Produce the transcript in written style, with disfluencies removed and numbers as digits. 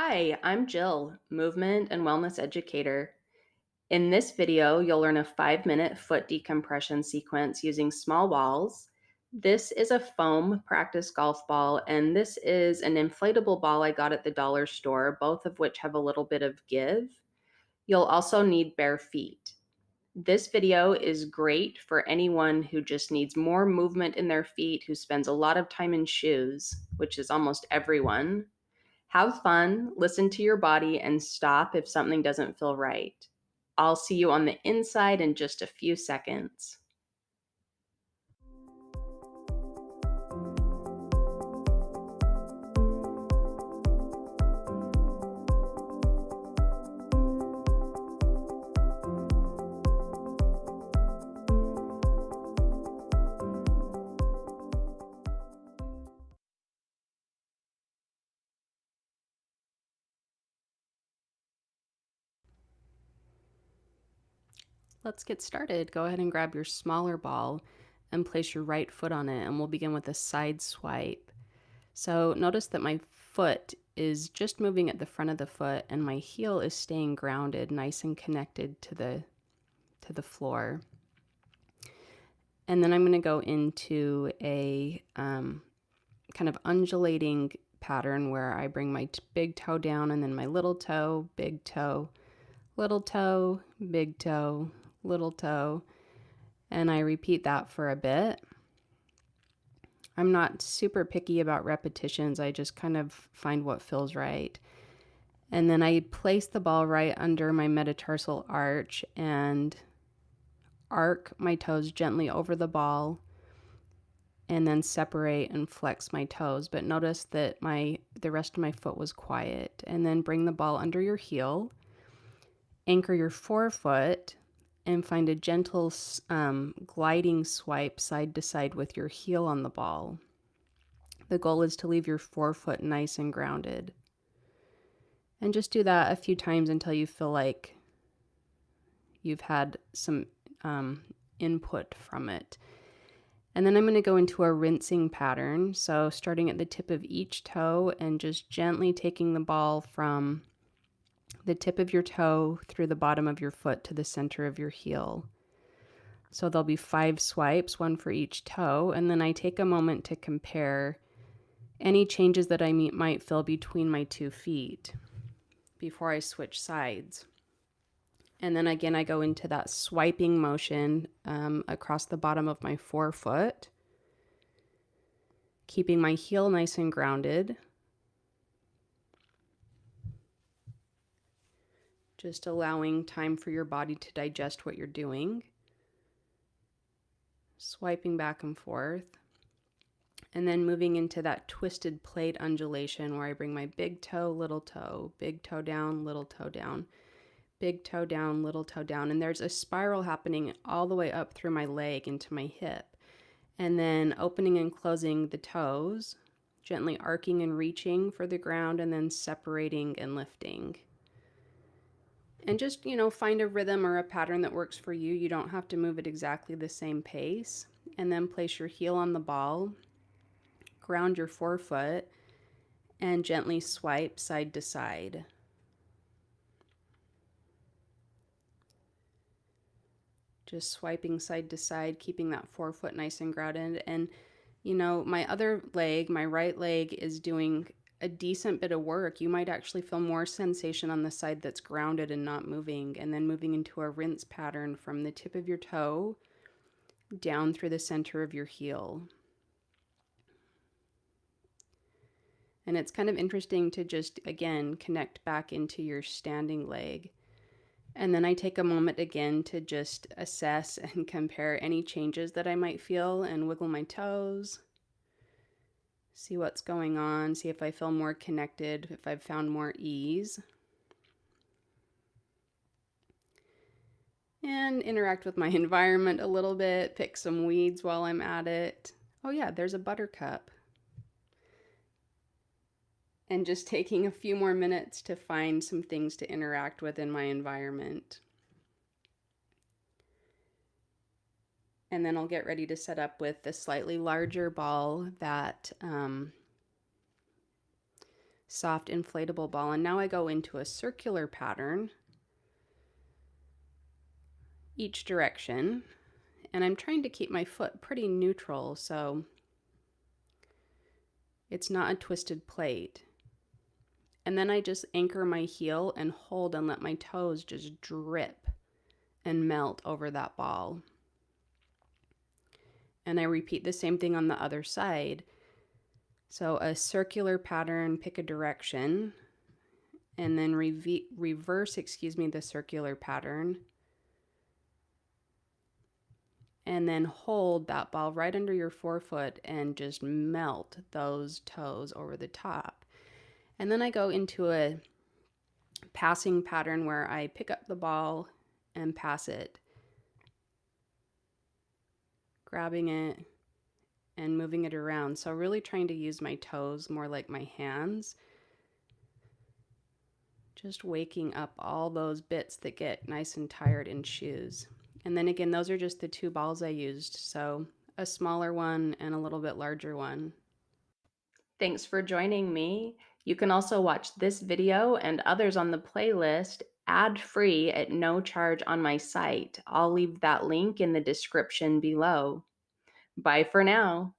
Hi, I'm Jill, movement and wellness educator. In this video, you'll learn a 5-minute foot decompression sequence using small balls. This is a foam practice golf ball, and this is an inflatable ball I got at the dollar store, both of which have a little bit of give. You'll also need bare feet. This video is great for anyone who just needs more movement in their feet, who spends a lot of time in shoes, which is almost everyone. Have fun, listen to your body, and stop if something doesn't feel right. I'll see you on the inside in just a few seconds. Let's get started. Go ahead and grab your smaller ball and place your right foot on it, and we'll begin with a side swipe. So notice that my foot is just moving at the front of the foot and my heel is staying grounded, nice and connected to the floor. And then I'm going to go into a kind of undulating pattern where I bring my big toe down and then my little toe, big toe, little toe, big toe, little toe, and I repeat that for a bit. I'm not super picky about repetitions. I just kind of find what feels right. And then I place the ball right under my metatarsal arch and arc my toes gently over the ball and then separate and flex my toes. But notice that the rest of my foot was quiet. And then bring the ball under your heel, anchor your forefoot, and find a gentle gliding swipe side to side with your heel on the ball. The goal is to leave your forefoot nice and grounded. And just do that a few times until you feel like you've had some input from it. And then I'm going to go into a rinsing pattern. So starting at the tip of each toe and just gently taking the ball from the tip of your toe through the bottom of your foot to the center of your heel. So there'll be 5 swipes, one for each toe. And then I take a moment to compare any changes that I might feel between my 2 feet before I switch sides. And then again, I go into that swiping motion across the bottom of my forefoot, keeping my heel nice and grounded. Just allowing time for your body to digest what you're doing. Swiping back and forth. And then moving into that twisted plate undulation where I bring my big toe, big toe down, little toe down. Big toe down, little toe down. And there's a spiral happening all the way up through my leg into my hip. And then opening and closing the toes, gently arcing and reaching for the ground, and then separating and lifting. And just, find a rhythm or a pattern that works for you. You don't have to move at exactly the same pace. And then place your heel on the ball, ground your forefoot, and gently swipe side to side. Just swiping side to side, keeping that forefoot nice and grounded. And, my other leg, my right leg, is doing a decent bit of work. You might actually feel more sensation on the side that's grounded and not moving. And then moving into a rinse pattern from the tip of your toe down through the center of your heel. And it's kind of interesting to just, again, connect back into your standing leg. And then I take a moment again to just assess and compare any changes that I might feel and wiggle my toes. See what's going on, see if I feel more connected, if I've found more ease. And interact with my environment a little bit, pick some weeds while I'm at it. Oh yeah, there's a buttercup. And just taking a few more minutes to find some things to interact with in my environment. And then I'll get ready to set up with the slightly larger ball that soft inflatable ball. And now I go into a circular pattern each direction. And I'm trying to keep my foot pretty neutral so it's not a twisted plate. And then I just anchor my heel and hold and let my toes just drip and melt over that ball. And I repeat the same thing on the other side. So a circular pattern, pick a direction, and then reverse the circular pattern. And then hold that ball right under your forefoot and just melt those toes over the top. And then I go into a passing pattern where I pick up the ball and pass it, grabbing it and moving it around. So really trying to use my toes more like my hands. Just waking up all those bits that get nice and tired in shoes. And then again, those are just the two balls I used. So a smaller one and a little bit larger one. Thanks for joining me. You can also watch this video and others on the playlist ad-free at no charge on my site. I'll leave that link in the description below. Bye for now.